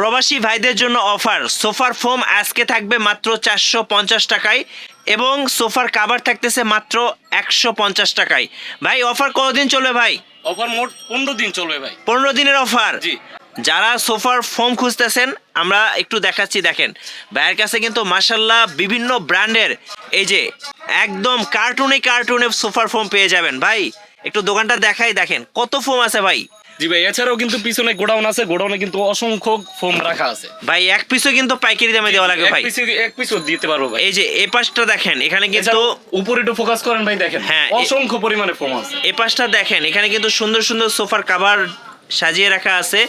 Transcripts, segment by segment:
প্রবাসী ভাইদের জন্য অফার, সোফার ফোম আজকে থাকবে মাত্র 450 টাকায় এবং সোফার কাভার থাকতেছে মাত্র 150 টাকায়। ভাই অফার কতদিন চলবে ভাই? অফার মোট 15 দিন চলবে ভাই। 15 দিনের অফার। জি। যারা সোফার ফোম খুঁজতেছেন আমরা একটু দেখাচ্ছি, দেখেন ভাইয়ের কাছে কিন্তু মাশাল্লাহ বিভিন্ন ব্র্যান্ডের এই যে একদম কার্টুনে সোফার ফোম পেয়ে যাবেন। ভাই একটু দোকানটা দেখাই, দেখেন কত ফোম আছে ভাই। জি ভাই, এছাড়াও কিন্তু পিছনে গোডাউন আছে, গোডাউনে কিন্তু অসংখ্য ফোম রাখা আছে ভাই এক পিসও কিন্তু পাইকারি দামে দেওয়া লাগে ভাই। এক পিসও দিতে পারবো ভাই। এই যে এই পাশটা দেখেন, এখানে কিন্তু উপরে একটু ফোকাস করেন ভাই, দেখেন হ্যাঁ, অসংখ্য পরিমাণে ফোম আছে। এই পাশটা দেখেন, এখানে কিন্তু সুন্দর সুন্দর সোফার কাভার সাজিয়ে রাখা আছে।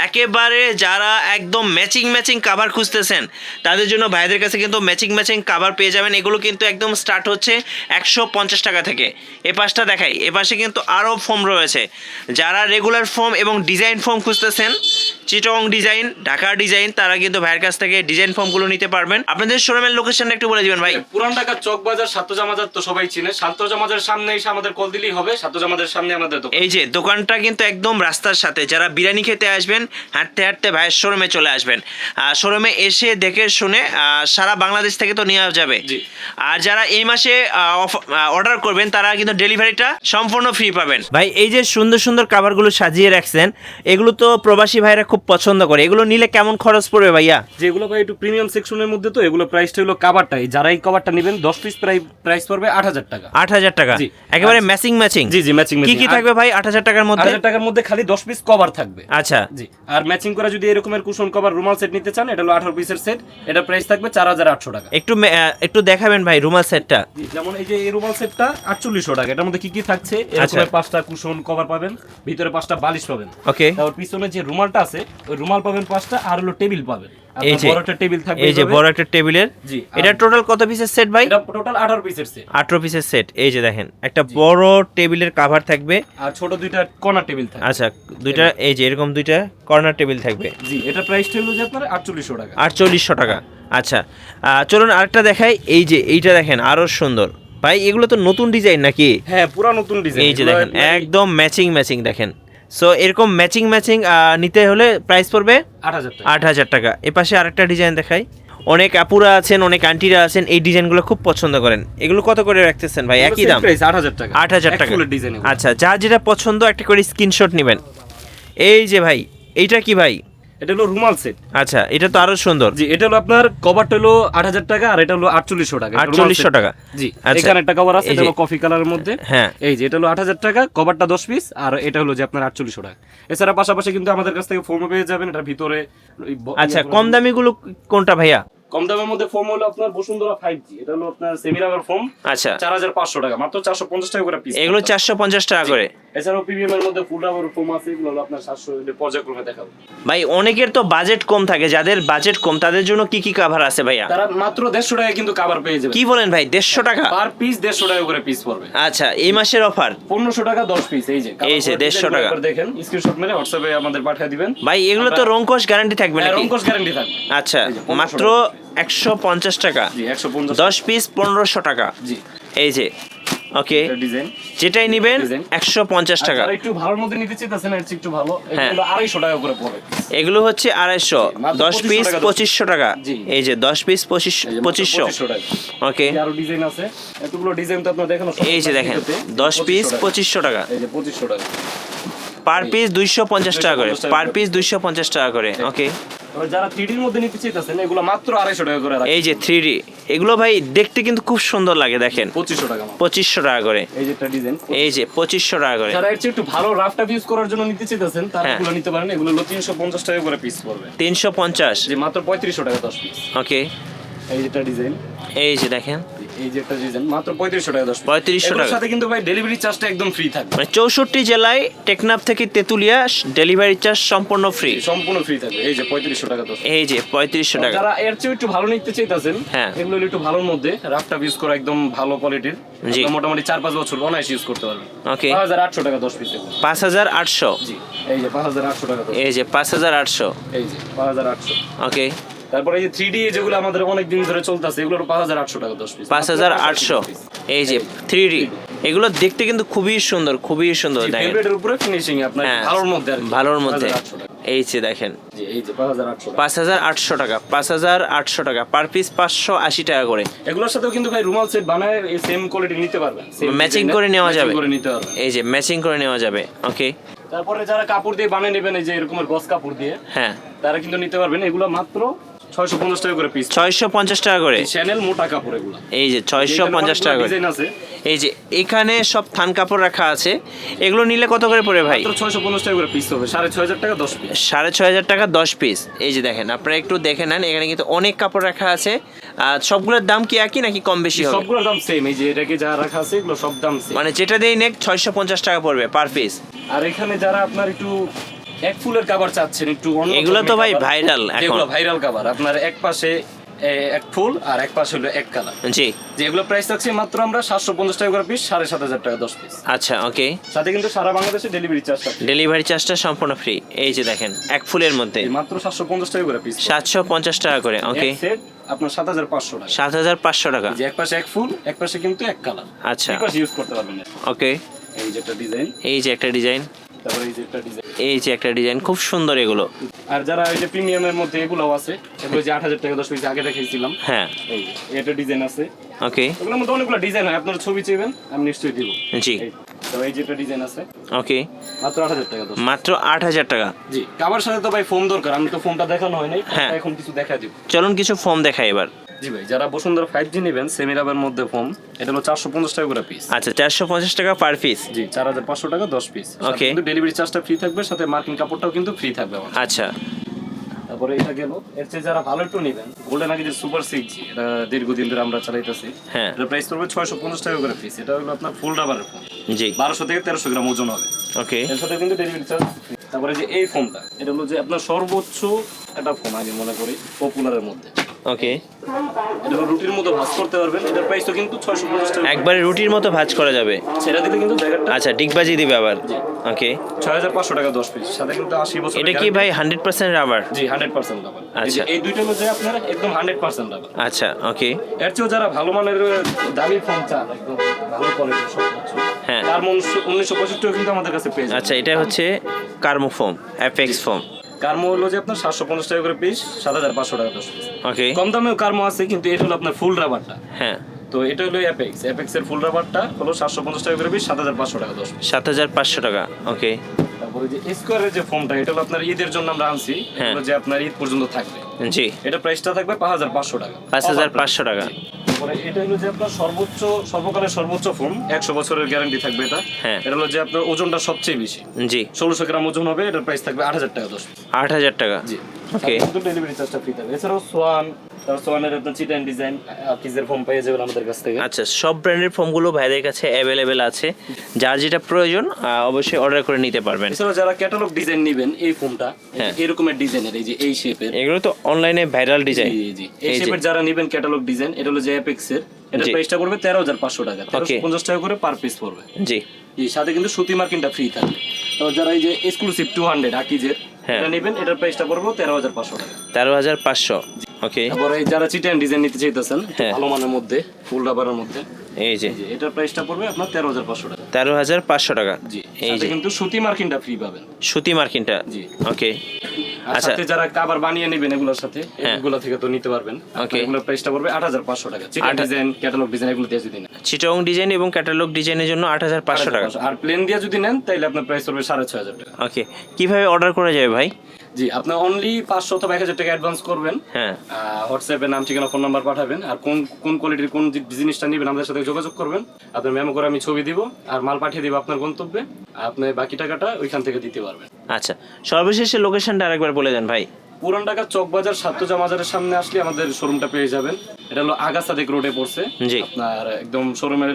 একেবারে যারা একদম ম্যাচিং কাভার খুঁজতেছেন তাদের জন্য ভাইদের কাছে কিন্তু ম্যাচিং কাভার পেয়ে যাবেন। এগুলো কিন্তু একদম স্টার্ট হচ্ছে 150 টাকা থেকে। এ পাশটা দেখাই, এ পাশে কিন্তু আরও ফোম রয়েছে। যারা রেগুলার ফোম এবং ডিজাইন ফোম খুঁজতেছেন, চিটং ডিজাইন, ঢাকার ডিজাইন, তারা কিন্তু ভাইয়ের কাছ থেকে ডিজাইন ফোমগুলো নিতে পারবেন। আপনাদের শোরুমের লোকেশনটা একটু বলে দিবেন ভাই। পুরান ঢাকা চক বাজার, সাতজামাজার তো সবাই চিনে। সাতজামাজার সামনে এসে আমাদের কল দিলেই হবে। সাতজামাজার সামনে আমাদের দোকান। এই যে দোকানটা কিন্তু একদম রাস্তার সাথে। যারা বিরিয়ানি খেতে আসবেন হাঁটতে ভাইয়ের শোরুমে চলে আসবেন। শোরুমে এসে দেখে শুনে সারা বাংলাদেশ থেকে তো নেওয়া যাবে। আর যারা এই মাসে অর্ডার করবেন তারা কিন্তু ডেলিভারিটা সম্পূর্ণ ফ্রি পাবেন। ভাই এই যে সুন্দর কাভারগুলো সাজিয়ে রাখছেন, এগুলো তো প্রবাসী ভাইরা খুব পছন্দ করে। এগুলো নিলে কেমন খরচ পড়বে ভাইয়া? যেগুলো ভাই একটু প্রিমিয়াম সেকশনের মধ্যে, তো এগুলো প্রাইসটা হলো কাভারটাই। যারা এই কভারটা নেবেন 10 পিস প্রাইস পড়বে 8000 টাকা। 8000 টাকা একেবারে ম্যাচিং। জি ম্যাচিং। কি থাকবে ভাই 8000 টাকার মধ্যে? 8000 টাকার মধ্যে খালি 10 পিস কভার থাকবে। আচ্ছা জি। আর ম্যাচিং করা যদি এরকমের কুশন কভার রুমাল সেট নিতে চান, এটা হলো 18 পিসের সেট। এটা প্রাইস থাকবে 4800 টাকা। একটু দেখাবেন ভাই রুমাল সেটটা। যেমন এই যে এই রুমাল সেটটা 4800 টাকা। এটার মধ্যে কি থাকছে, এরকমের 5টা কুশন কভার পাবেন, ভিতরে 5টা বালিশ পাবেন। ওকে। তারপর পিছনে যে রুমালটা আছে ওই রুমাল পাবেন 5টা, আর হলো টেবিল পাবেন। এই যে বড় একটা টেবিল থাকবে, এই যে বড় একটা টেবিলের। জি। এটা টোটাল কত পিসের সেট ভাই? এটা টোটাল 18 পিসের সেট। 18 পিসের সেট। এই যে দেখেন একটা বড় টেবিলের কভার থাকবে আর ছোট দুইটা কর্নার টেবিল থাকবে। আচ্ছা দুইটা, এই যে এরকম দুইটা কর্নার টেবিল থাকবে। জি। এটা প্রাইসটা হলো যে আপনার 4800 টাকা। 4800 টাকা। আচ্ছা চলুন আরেকটা দেখাই। এই যে এইটা দেখেন আরো সুন্দর ভাই। এগুলো তো নতুন ডিজাইন নাকি? হ্যাঁ, পুরো নতুন ডিজাইন। এই যে দেখেন একদম ম্যাচিং দেখেন। সো এরকম ম্যাচিং নিতে হলে প্রাইস পড়বে 8000 টাকা। 8000 টাকা। এ পাশে আরেকটা ডিজাইন দেখাই। অনেক আপুরা আছেন, অনেক আন্টিরা আছেন, এই ডিজাইনগুলো খুব পছন্দ করেন। এগুলো কত করে রাখতেছেন ভাই? একই দাম, প্রাইস 8000 টাকা। 8000 টাকা। ফুল ডিজাইন। আচ্ছা যার যেটা পছন্দ একটা করে স্ক্রিনশট নেবেন। এই যে ভাই এইটা কি ভাই? এটা হলো রুমাল সেট। আচ্ছা এটা তো আরো সুন্দর। জি। এটা হলো আপনার কভারটা হলো 8000 টাকা, আর এটা হলো 4800 টাকা। 4800 টাকা। জি। আচ্ছা, এখানে একটা কভার আছে, এটা হলো কফি কালারের মধ্যে। হ্যাঁ। এই যে এটা হলো 8000 টাকা, কভারটা 10 পিস, আর এটা হলো যে আপনার 4800 টাকা। এছাড়া পাশাপাশি কিন্তু আমাদের কাছ থেকে ফোম পেয়ে যাবেন। এটার ভিতরে আচ্ছা কম দামি গুলো কোনটা ভাইয়া? কম দামের মধ্যে ফোম হলো আপনার বসুন্ধরা 5G। এটা হলো আপনার সেমি রাবার ফোম। আচ্ছা 4500 টাকা, মাত্র 450 টাকা করে পিস। এগুলো 450 টাকা করে। এছাড়াও প্রিমিয়াম এর মধ্যে ফুল রাবার ফোম আছে, এগুলো হলো আপনার 700 এর পর্যায়ক্রমে দেখাবো। ভাই অনেকের তো বাজেট কম থাকে, যাদের বাজেট কম তাদের জন্য কি কাভার আছে ভাইয়া? তারা মাত্র 150 টাকা কিন্তু কভার পেয়ে যাবে। কি বলেন ভাই 150 টাকা পার পিস? 150 টাকা করে পিস পড়বে। আচ্ছা এই মাসের অফার 1500 টাকা 10 পিস। এই যে 150 টাকা। দেখেন স্ক্রিনশট মেরে হোয়াটসঅ্যাপে আমাদের পাঠিয়ে দিবেন ভাই। এগুলো তো রংকশ গ্যারান্টি থাকবে নাকি? রংকশ গ্যারান্টি থাকবে। আচ্ছা মাত্র 150 টাকা। জি 150। 10 পিস 1500 টাকা। জি। এই যে ওকে, ডিজাইন যেটাই নেবেন 150 টাকা। আর একটু ভালোর মধ্যে নিতে চাইতেছেন, এর চেয়ে একটু ভালো, এগুলো 250 টাকা করে পড়বে। এগুলো হচ্ছে 250। 10 পিস 2500 টাকা। এই যে 10 পিস 2500 টাকা। ওকে। আরো ডিজাইন আছে, এতগুলো ডিজাইন তো আপনারা দেখানো। এই যে দেখেন 10 পিস 2500 টাকা। এই যে 2500 টাকা। পার পিস 250 টাকা করে। পার পিস 250 টাকা করে। ওকে। যারা 3D এর মধ্যে নিতে চাইতেছেন এগুলো মাত্র 250 টাকা করে। এই যে 3D এগুলো ভাই দেখতে কিন্তু খুব সুন্দর লাগে, দেখেন 2500 টাকা। 2500 টাকা করে। এই যে একটা ডিজাইন, এই যে 2500 টাকা করে। যারা এর চেয়ে একটু ভালো রাফটা ইউজ করার জন্য নিতে চাইতেছেন তারা এগুলো নিতে পারেন। এগুলো হলো 350 টাকা করে পিস পড়বে। 350। যে মাত্র 3500 টাকা 10 পিস। ওকে। এই যেটা ডিজাইন, এই যে দেখেন এই যে একটা ডিজাইন মাত্র 3500 টাকা 10 পিস। 3500 টাকা। এর সাথে কিন্তু ভাই ডেলিভারি চার্জটা একদম ফ্রি থাকবে। মানে 64 জেলায় টেকনাফ থেকে তেতুলিয়া ডেলিভারি চার্জ সম্পূর্ণ ফ্রি। সম্পূর্ণ ফ্রি থাকবে। এই যে 3500 টাকা 10 পিস। এই যে 3500 টাকা। যারা এর চেয়ে একটু ভালো নিতে চাইতেছেন এগুলো একটু ভালোর মধ্যে রাফটা ইউজ করা একদম ভালো কোয়ালিটির, মোটামুটি 4-5 বছর অনায়াসে ইউজ করতে পারবেন। ওকে। 5800 টাকা 10 পিস। 5800। জি। এই যে 5800 টাকা। এই যে 5800। এই যে 5800। ওকে। তারপরে এই যে 3D যেগুলো আমাদের অনেক দিন ধরে চলতেছে এগুলো 5800 টাকা 10 পিস। 5800। এই যে 3D এগুলো দেখতে কিন্তু খুবই সুন্দর, খুবই সুন্দর দেখেন। ফেব্রিকের উপরে ফিনিশিং আপনার ভালোর মধ্যে আর ভালোর মধ্যে। এই যে দেখেন জি এই যে 5800 টাকা। 5800 টাকা, 5800 টাকা পার পিস, 580 টাকা করে। এগুলোর সাথেও কিন্তু ভাই রুমাল সেট বানায় এই সেম কোয়ালিটি নিতে পারবেন, ম্যাচিং করে নেওয়া যাবে, করে নিতে পারবেন। এই যে ম্যাচিং করে নেওয়া যাবে। ওকে, তারপরে যারা কাপড় দিয়ে বানিয়ে নেবেন এই যে এরকমের গস কাপড় দিয়ে, হ্যাঁ তারা কিন্তু নিতে পারবেন। এগুলো মাত্র 650 টাকা করে পিস, 650 টাকা করে। চ্যানেল মোটা কাপড় এগুলো। এই যে 650 টাকা করে। ডিজাইন আছে, এই যে এখানে সব থান কাপড় রাখা আছে, এগুলো নিলে কত করে পড়ে ভাই? মাত্র 650 টাকা করে পিস হবে, 6500 টাকা 10 পিস। 6500 টাকা 10 পিস। এই যে দেখেন, আপনারা একটু দেখে নেন, এখানে কিন্তু অনেক কাপড় রাখা আছে। আর সবগুলোর দাম কি একই নাকি কম বেশি হবে? সবগুলোর দাম সেম, এই যে এটাকে যা রাখা আছে এগুলো সব দাম সেম। মানে যেটা দেই নেক 650 টাকা পড়বে পার পিস। আর এখানে যারা আপনার একটু এক ফুলের কভার চাচ্ছেন, একটু অন্য এগুলো তো ভাই ভাইরাল এখন, এগুলো ভাইরাল কভার, আপনার এক পাশে এক ফুল আর এক পাশে হলো এক কালার। জি, যেগুলো প্রাইস থাকছে মাত্র আমরা 750 টাকা করে পিস, 7500 টাকা 10 পিস। আচ্ছা ওকে। সাথে কিন্তু সারা বাংলাদেশে ডেলিভারি চার্জ আছে, ডেলিভারি চার্জটা সম্পূর্ণ ফ্রি। এই যে দেখেন এক ফুলের মধ্যে মাত্র 750 টাকা করে পিস, 750 টাকা করে। ওকে, সেট আপনার 7500 টাকা, 7500 টাকা। যে এক পাশে এক ফুল, এক পাশে কিন্তু এক কালার। আচ্ছা এই পাশে ইউজ করতে পারবেন। ওকে, এই যে একটা ডিজাইন, এই যে একটা ডিজাইন, তারপরে এই যে একটা ডিজাইন, এই যে একটা ডিজাইন, খুব সুন্দর এগুলো। আর যারা এই যে প্রিমিয়ামের মধ্যে এগুলোও আছে, এগুলো যে 8000 টাকা 10 পিস আগে দেখাইছিলাম, হ্যাঁ এই যে এটা ডিজাইন আছে। ওকে, এগুলোর মধ্যে অনেকগুলো ডিজাইন হয়, আপনারা ছবি চাইবেন আমি নিশ্চয়ই দিব। জি তো এই যে একটা ডিজাইন আছে, ওকে, মাত্র 8000 টাকা 10। মাত্র 8000 টাকা। জি, কাবার সাথে তো ভাই ফোম দরকার, আমি তো ফোমটা দেখানো হয় নাই, হ্যাঁ। এখন কিছু দেখা দিব। চলুন কিছু ফোম দেখাই এবার। জি ভাই, যারা বসুন্ধরা 5G নেবেন সেমি রাবার মধ্যে ফোম, এটা হলো 450 টাকা করে পিস। আচ্ছা 450 টাকা পার পিস। জি, 4500 টাকা 10 পিস। Okay. কিন্তু ডেলিভারি চার্জটা ফ্রি থাকবে, সাথে মার্কিং কাপড়টাও কিন্তু ফ্রি থাকবে আমাদের। আচ্ছা তারপরে এটা গেল, এর চেয়ে যারা ভালো একটু নেবেন, গোল্ডেন আগে যে সুপার 6G, এটা দীর্ঘদিন ধরে আমরা চালাইতেছি। হ্যাঁ এটার প্রাইস পড়বে 650 টাকা করে পিস। এটা হলো আপনার ফুল রাবারের ফোম, জি 1200 থেকে 1300 গ্রাম ওজন হবে। ওকে, এর সাথে কিন্তু ডেলিভারি চার্জ। তারপরে যে এই ফোমটা, এটা হলো যে আপনার সর্বোচ্চ একটা ফোম আগে মনে করি পপুলারের মধ্যে। ওকে, এটা হলো রুটির মতো ভাঁজ করতে পারবেন, এটার প্রাইস তো কিন্তু 650 টাকা। একবারে রুটির মতো ভাঁজ করা যাবে। সেটা দিলে কিন্তু জায়গাটা আচ্ছা ডিগবাজি দিবে আবার। ওকে, 6500 টাকা 10 পিস, সাথে কিন্তু 80 বছর। এটা কি ভাই 100% রাবার? জি 100% রাবার। আচ্ছা। এই দুইটা হলো যে আপনার একদম 100% রাবার। আচ্ছা ওকে, এর চেয়েও যারা ভালো মানের দামি ফোম চান, একদম ভালো কোয়ালিটির সর্বোচ্চ, হ্যাঁ। তার 1965 কিন্তু আমাদের কাছে পেয়ে যাবেন। আচ্ছা এটা হচ্ছে কার্মো ফোম, অ্যাপেক্স ফোম। কার্মো হলো যে আপনার 750 টাকা করে পিস, 7500 টাকা 10 পিস। ওকে, কম দামেও কার্মো আছে, কিন্তু এটা হলো আপনার ফুল রাবারটা। হ্যাঁ তো এটা হলো অ্যাপেক্স এর ফুল রাবারটা হলো 750 টাকা করে পিস, 7500 টাকা 10 পিস। 7500 টাকা। ওকে, তারপরে যে স্কোয়ারের যে ফোমটা, এটা হলো আপনার ঈদের জন্য আমরা আনছি, হ্যাঁ। এগুলো যে আপনার ঈদ পর্যন্ত থাকবে। জি এটা প্রাইসটা থাকবে 5500 টাকা। 5500 টাকা। তারপরে এটা হলো যে আপনার সর্বকালের সর্বোচ্চ ফোম, 100 বছরের গ্যারান্টি থাকবে এটা। হ্যাঁ। এটা হলো যে আপনার ওজনটা সবচেয়ে বেশি, জি 1600 গ্রাম ওজন হবে। এটার প্রাইস থাকবে 8000 টাকা 10 পিস। 8000 টাকা। জি ওকে, কিন্তু ডেলিভারি চার্জটা ফ্রি থাকবে। এছাড়াও সোয়ানের আপনার চিটান ডিজাইন কিজের ফোম পেয়ে যাবেন আমাদের কাছ থেকে। আচ্ছা সব ব্র্যান্ডের ফোমগুলো ভাইদের কাছে অ্যাভেলেবেল আছে, যার যেটা প্রয়োজন অবশ্যই অর্ডার করে নিতে পারবেন। এছাড়াও যারা ক্যাটালগ ডিজাইন নেবেন, এই ফোমটা হ্যাঁ। এরকমের ডিজাইনের, এই যে এই শেপের, এগুলো তো অনলাইনে ভাইরাল ডিজাইন। জি জি এই শেপের যারা নেবেন ক্যাটালগ ডিজাইন, এটা হলো যে অ্যাপেক্সের, এটার জি। প্রাইসটা পড়বে 13500 টাকা, 1350 টাকা করে পার পিস পড়বে। জি জি, সাথে কিন্তু সুতি মার্কিনটা ফ্রি থাকবে। তো যারা এই যে এক্সক্লুসিভ 200 আকিজের হ্যাঁ। এটা নেবেন, এটার প্রাইসটা পড়বে 13500 টাকা। 13500। ওকে, তারপরে এই যারা চিটান ডিজাইন নিতে চাইতেছেন হ্যাঁ। ভালো মানের মধ্যে, ফুল রাবারের মধ্যে, এই যে জি এটার প্রাইসটা পড়বে আপনার 13500 টাকা। 13500 টাকা। জি, এই সাথে যে কিন্তু সুতি মার্কিনটা ফ্রি পাবেন। সুতি মার্কিনটা। জি। ওকে, আর আচ্ছা। সাথে যারা কভার বানিয়ে নেবেন এগুলোর সাথে, হ্যাঁ। এগুলো থেকে তো নিতে পারবেন। ওকে। এগুলোর প্রাইসটা পড়বে 8500 টাকা। চিটান ডিজাইন, ক্যাটালগ ডিজাইন এগুলো দিয়ে যদি নেন, চিটং ডিজাইন এবং ক্যাটালগ ডিজাইনের জন্য 8500 টাকা। আর প্লেন দিয়ে যদি নেন তাহলে আপনার প্রাইস পড়বে 6500 টাকা। ওকে, কিভাবে অর্ডার করা যাবে ভাই? জি, আপনি অনলি 500 অথবা 1000 টাকা অ্যাডভান্স করবেন। হ্যাঁ হোয়াটসঅ্যাপে নাম, ঠিকানা, ফোন নাম্বার পাঠাবেন, আর কোন কোয়ালিটির কোন জিনিসটা নেবেন আমাদের সাথে যোগাযোগ করবেন। আপনার মেমো করে আমি ছবি দিব আর মাল পাঠিয়ে দিব আপনার গন্তব্যে, আপনি বাকি টাকাটা ওইখান থেকে দিতে পারবেন। আচ্ছা, সর্বশেষে লোকেশনটা আরেকবার বলে দেন ভাই। পুরান ঢাকা চকবাজার সাতজা মাজারের সামনে আসলে আমাদের শোরুমটা পেয়ে যাবেন। এটা হলো আগাসাদেক রোডে পড়ছে। জি। আপনার একদম শোরুমের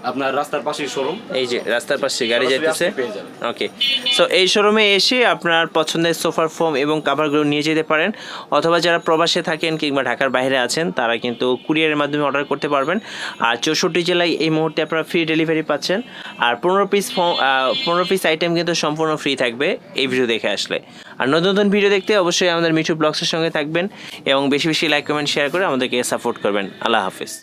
আপনার রাস্তার পাশেই শোরুম। এই যে রাস্তার পাশে গাড়ি সরাসরি যাইতেছে। আসলে পেয়ে যাবেন। ওকে, সো এই শোরুমে এসে আপনার পছন্দের সোফার ফোম এবং কাভারগুলো নিয়ে যেতে পারেন, অথবা যারা প্রবাসে থাকেন কিংবা ঢাকার বাইরে আছেন তারা কিন্তু কুরিয়ারের মাধ্যমে অর্ডার করতে পারবেন। আর 64 জেলায় এই মুহূর্তে আপনারা ফ্রি ডেলিভারি পাচ্ছেন। আর 15 পিস আইটেম কিন্তু সম্পূর্ণ ফ্রি থাকবে এই ভিডিও দেখে আসলে। আর নতুন নতুন ভিডিও দেখতে অবশ্যই আমাদের মিঠু ব্লগসের সঙ্গে থাকবেন এবং বেশি বেশি লাইক কমেন্ট শেয়ার করে আমাদেরকে সাপোর্ট করবেন। আল্লাহ হাফেজ।